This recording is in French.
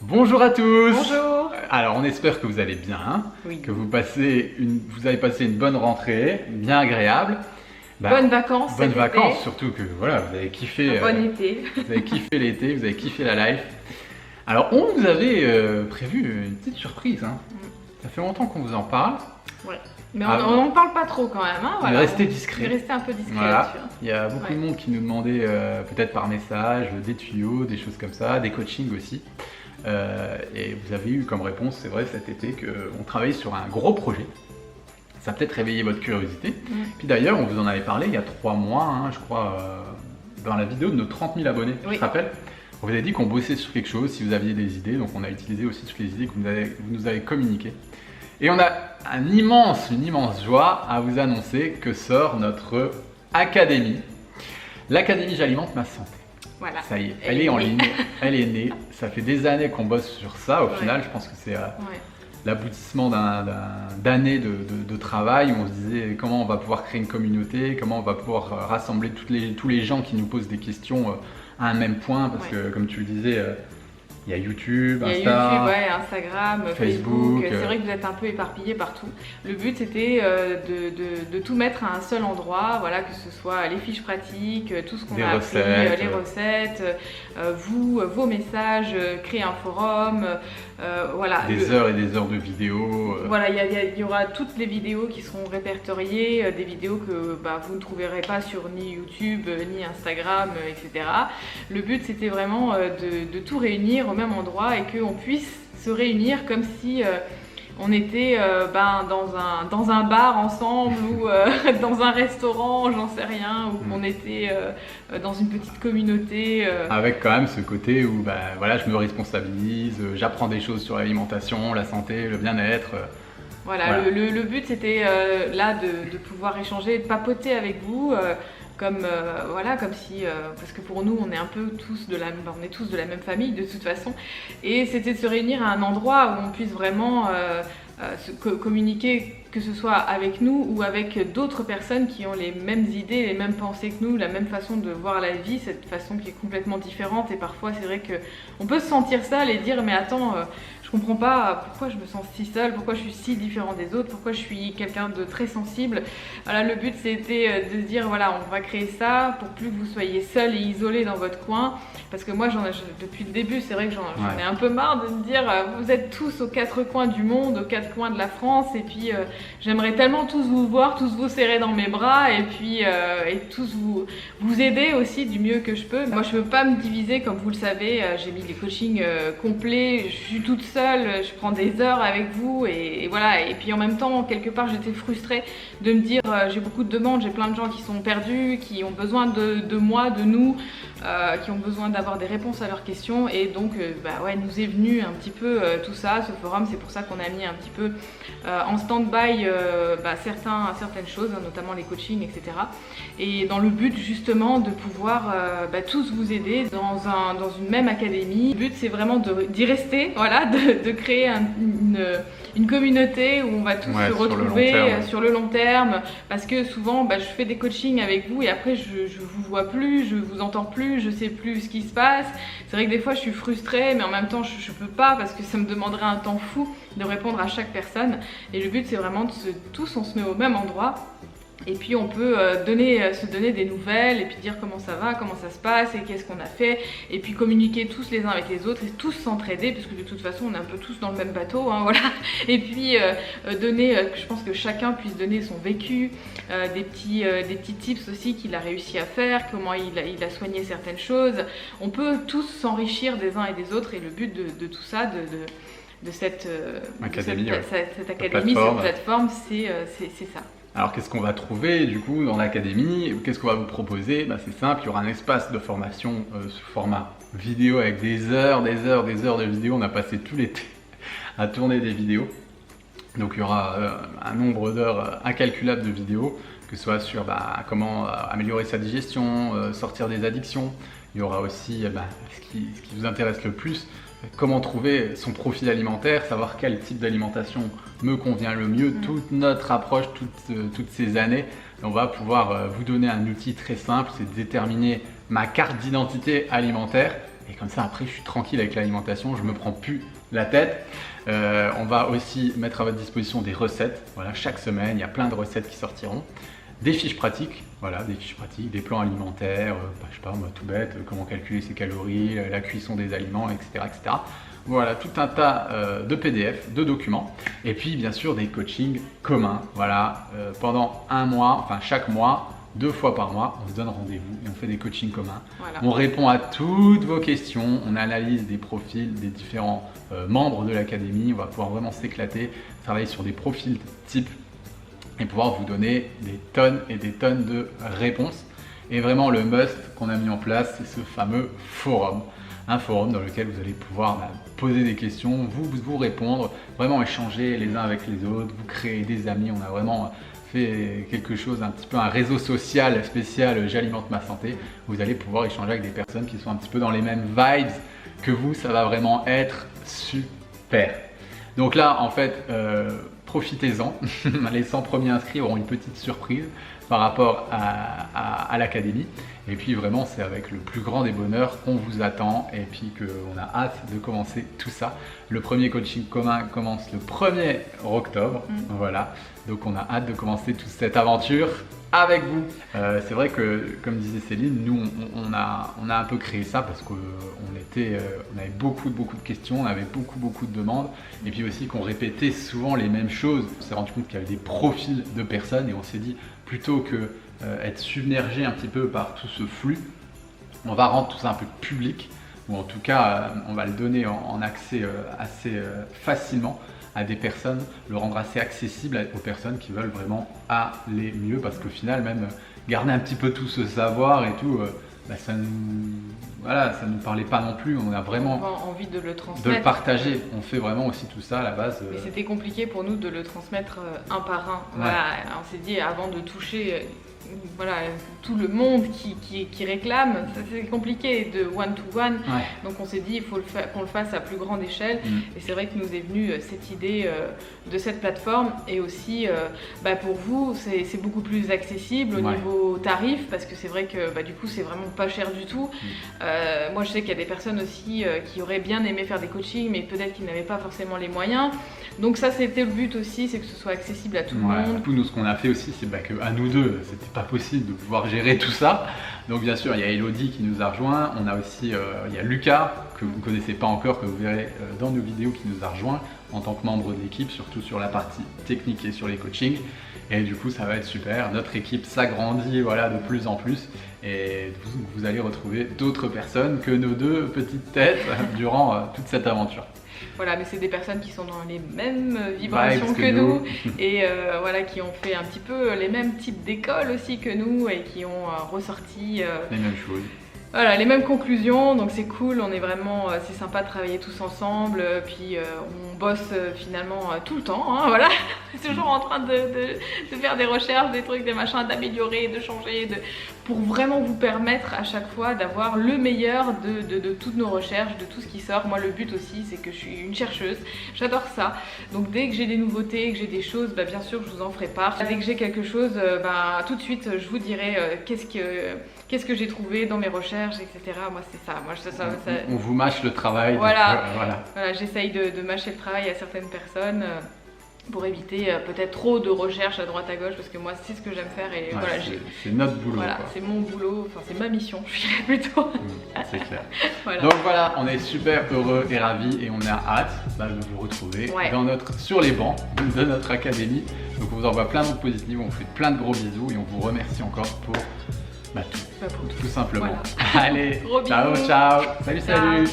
Bonjour à tous. Bonjour. Alors on espère que vous allez bien, hein, Oui. que vous avez passé une bonne rentrée, bien agréable. Bonnes vacances. Bonnes cet vacances, été. surtout que voilà, vous avez kiffé, Un bon été. vous avez kiffé l'été, vous avez kiffé la life. Alors on vous avait prévu une petite surprise, hein. Ça fait longtemps qu'on vous en parle. Ouais. Mais Ah, on n'en parle pas trop quand même. Hein, On est resté discret. On est resté un peu discret Voilà. là-dessus. Hein. Il y a beaucoup de monde qui nous demandait peut-être par message des tuyaux, des choses comme ça, des coachings aussi. Et vous avez eu comme réponse, c'est vrai, cet été, qu'on travaillait sur un gros projet. Ça a peut-être réveillé votre curiosité. Puis d'ailleurs, on vous en avait parlé il y a 3 mois, hein, je crois, dans la vidéo de nos 30 000 abonnés, Oui. je te rappelle. On vous avait dit qu'on bossait sur quelque chose, si vous aviez des idées, donc on a utilisé aussi toutes les idées que vous nous avez communiquées. Et on a une immense joie à vous annoncer que sort notre académie. L'Académie J'alimente ma santé. Voilà. Ça y est, elle est en ligne, elle est née. Ça fait des années qu'on bosse sur ça. Au final, je pense que c'est l'aboutissement d'années de travail où on se disait comment on va pouvoir créer une communauté, comment on va pouvoir rassembler tous les gens qui nous posent des questions à un même point. Parce que, comme tu le disais, il y a YouTube, Instagram, Facebook. C'est Facebook. vrai que vous êtes un peu éparpillés partout. Le but c'était de tout mettre à un seul endroit, voilà, que ce soit les fiches pratiques, tout ce qu'on a appris, les recettes, vos messages, créer un forum, voilà. Des heures et des heures de vidéos. Voilà, il y aura toutes les vidéos qui seront répertoriées, des vidéos que vous ne trouverez pas sur ni YouTube, ni Instagram, etc. Le but c'était vraiment de tout réunir au même endroit et qu'on puisse se réunir comme si on était dans un bar ensemble ou dans un restaurant, j'en sais rien, ou qu'on était dans une petite communauté. Avec quand même ce côté où voilà, je me responsabilise, j'apprends des choses sur l'alimentation, la santé, le bien-être. Voilà. Le but c'était là de pouvoir échanger, de papoter avec vous. Comme si parce que pour nous on est un peu tous de la même famille de toute façon, et c'était de se réunir à un endroit où on puisse vraiment communiquer, que ce soit avec nous ou avec d'autres personnes qui ont les mêmes idées, les mêmes pensées que nous, la même façon de voir la vie, cette façon qui est complètement différente. Et parfois c'est vrai que on peut se sentir seul et dire mais attends, je comprends pas pourquoi je me sens si seule, pourquoi je suis si différent des autres, pourquoi je suis quelqu'un de très sensible. Voilà, le but c'était de se dire voilà, on va créer ça pour plus que vous soyez seul et isolé dans votre coin, parce que moi depuis le début c'est vrai que j'en ai un peu marre de me dire vous êtes tous aux 4 coins du monde, aux 4 coins de la France, et puis j'aimerais tellement tous vous voir, tous vous serrer dans mes bras, et puis et tous vous aider aussi du mieux que je peux. Moi je veux pas me diviser, comme vous le savez, j'ai mis les coachings complets, je suis toute seule, je prends des heures avec vous, et voilà. Et puis en même temps, quelque part, j'étais frustrée de me dire j'ai beaucoup de demandes, j'ai plein de gens qui sont perdus, qui ont besoin de moi, de nous, qui ont besoin d'avoir des réponses à leurs questions. Et donc, nous est venu un petit peu tout ça, ce forum. C'est pour ça qu'on a mis un petit peu en stand-by certaines choses, hein, notamment les coachings, etc. Et dans le but justement de pouvoir tous vous aider dans une même académie. Le but c'est vraiment d'y rester, voilà, de créer une communauté où on va tous se retrouver sur le long terme, parce que souvent je fais des coachings avec vous et après je vous vois plus, je vous entends plus, je sais plus ce qui se passe. C'est vrai que des fois je suis frustrée, mais en même temps je peux pas, parce que ça me demanderait un temps fou de répondre à chaque personne. Et le but c'est vraiment tous on se met au même endroit. Et puis on peut se donner des nouvelles et puis dire comment ça va, comment ça se passe et qu'est-ce qu'on a fait, et puis communiquer tous les uns avec les autres et tous s'entraider, parce que de toute façon on est un peu tous dans le même bateau, hein, voilà. Et puis je pense que chacun puisse donner son vécu, des petits tips aussi qu'il a réussi à faire, comment il a soigné certaines choses. On peut tous s'enrichir des uns et des autres, et le but de tout ça, de cette académie, cette plateforme, c'est ça. Alors qu'est-ce qu'on va trouver du coup dans l'académie? Qu'est-ce qu'on va vous proposer? C'est simple, il y aura un espace de formation sous format vidéo avec des heures de vidéos. On a passé tout l'été à tourner des vidéos. Donc il y aura un nombre d'heures incalculable de vidéos, que ce soit sur comment améliorer sa digestion, sortir des addictions. Il y aura aussi ce qui vous intéresse le plus, comment trouver son profil alimentaire, savoir quel type d'alimentation me convient le mieux, toute notre approche, toutes ces années. On va pouvoir vous donner un outil très simple, c'est de déterminer ma carte d'identité alimentaire. Et comme ça, après, je suis tranquille avec l'alimentation, je me prends plus la tête. On va aussi mettre à votre disposition des recettes. Voilà, chaque semaine, il y a plein de recettes qui sortiront. Des fiches pratiques, voilà, des fiches pratiques, des plans alimentaires, je sais pas, moi, tout bête, comment calculer ses calories, la cuisson des aliments, etc., etc. Voilà, tout un tas de PDF, de documents. Et puis, bien sûr, des coachings communs. Voilà, pendant un mois, enfin chaque mois, 2 fois par mois, on se donne rendez-vous et on fait des coachings communs. Voilà. On répond à toutes vos questions, on analyse des profils des différents membres de l'académie. On va pouvoir vraiment s'éclater, travailler sur des profils types et pouvoir vous donner des tonnes et des tonnes de réponses. Et vraiment le must qu'on a mis en place, c'est ce fameux forum. Un forum dans lequel vous allez pouvoir poser des questions, vous répondre, vraiment échanger les uns avec les autres, vous créer des amis. On a vraiment fait quelque chose, un petit peu un réseau social spécial J'alimente ma santé. Vous allez pouvoir échanger avec des personnes qui sont un petit peu dans les mêmes vibes que vous. Ça va vraiment être super. Donc là, en fait, profitez-en. Les 100 premiers inscrits auront une petite surprise par rapport à l'académie. Et puis vraiment, c'est avec le plus grand des bonheurs qu'on vous attend et puis qu'on a hâte de commencer tout ça. Le premier coaching commun commence le 1er octobre. Voilà, donc on a hâte de commencer toute cette aventure avec vous. C'est vrai que, comme disait Céline, nous on a un peu créé ça parce qu'on avait beaucoup de questions, on avait beaucoup de demandes et puis aussi qu'on répétait souvent les mêmes choses. On s'est rendu compte qu'il y avait des profils de personnes et on s'est dit plutôt que être submergé un petit peu par tout ce flux, on va rendre tout ça un peu public ou en tout cas on va le donner en accès assez facilement à des personnes, le rendre assez accessible aux personnes qui veulent vraiment aller mieux parce qu'au final même garder un petit peu tout ce savoir et tout, ça nous parlait pas non plus, on a vraiment envie de le transmettre, de le partager, on fait vraiment aussi tout ça à la base. Mais c'était compliqué pour nous de le transmettre un par un, voilà. On s'est dit avant de toucher voilà, tout le monde qui réclame, c'est compliqué de one-to-one, donc on s'est dit il faut qu'on le fasse à plus grande échelle et c'est vrai que nous est venue cette idée de cette plateforme et aussi pour vous c'est beaucoup plus accessible au niveau tarif parce que c'est vrai que du coup c'est vraiment pas cher du tout. Moi je sais qu'il y a des personnes aussi qui auraient bien aimé faire des coachings mais peut-être qu'ils n'avaient pas forcément les moyens, donc ça c'était le but aussi, c'est que ce soit accessible à tout le monde. Du coup nous ce qu'on a fait aussi c'est qu'à nous deux c'était pas possible de pouvoir gérer tout ça, donc bien sûr il y a Elodie qui nous a rejoint, on a aussi il y a Lucas que vous ne connaissez pas encore, que vous verrez dans nos vidéos, qui nous a rejoint en tant que membre de l'équipe, surtout sur la partie technique et sur les coachings, et du coup ça va être super, notre équipe s'agrandit de plus en plus et vous allez retrouver d'autres personnes que nos deux petites têtes durant toute cette aventure. Voilà, mais c'est des personnes qui sont dans les mêmes vibrations que nous et qui ont fait un petit peu les mêmes types d'écoles aussi que nous et qui ont ressorti les mêmes choses. Voilà, les mêmes conclusions, donc c'est cool, on est vraiment, c'est sympa de travailler tous ensemble, puis on bosse finalement tout le temps, voilà, toujours en train de faire des recherches, des trucs, des machins, d'améliorer, de changer, pour vraiment vous permettre à chaque fois d'avoir le meilleur de toutes nos recherches, de tout ce qui sort. Moi le but aussi c'est que je suis une chercheuse, j'adore ça, donc dès que j'ai des nouveautés, que j'ai des choses, bien sûr je vous en ferai part. Dès que j'ai quelque chose, tout de suite je vous dirai qu'est-ce que j'ai trouvé dans mes recherches, etc. Moi c'est ça, on vous mâche le travail. Voilà, voilà j'essaye de mâcher le travail à certaines personnes. Pour éviter peut-être trop de recherches à droite à gauche parce que moi c'est ce que j'aime faire et voilà, c'est notre boulot. Voilà, c'est mon boulot, enfin c'est ma mission, je dirais plutôt. C'est clair. Voilà. Donc voilà, on est super heureux et ravis et on a hâte de vous retrouver sur les bancs de notre académie. Donc on vous envoie plein de positifs, on vous fait plein de gros bisous et on vous remercie encore pour tout simplement. Voilà. Allez, ciao, salut.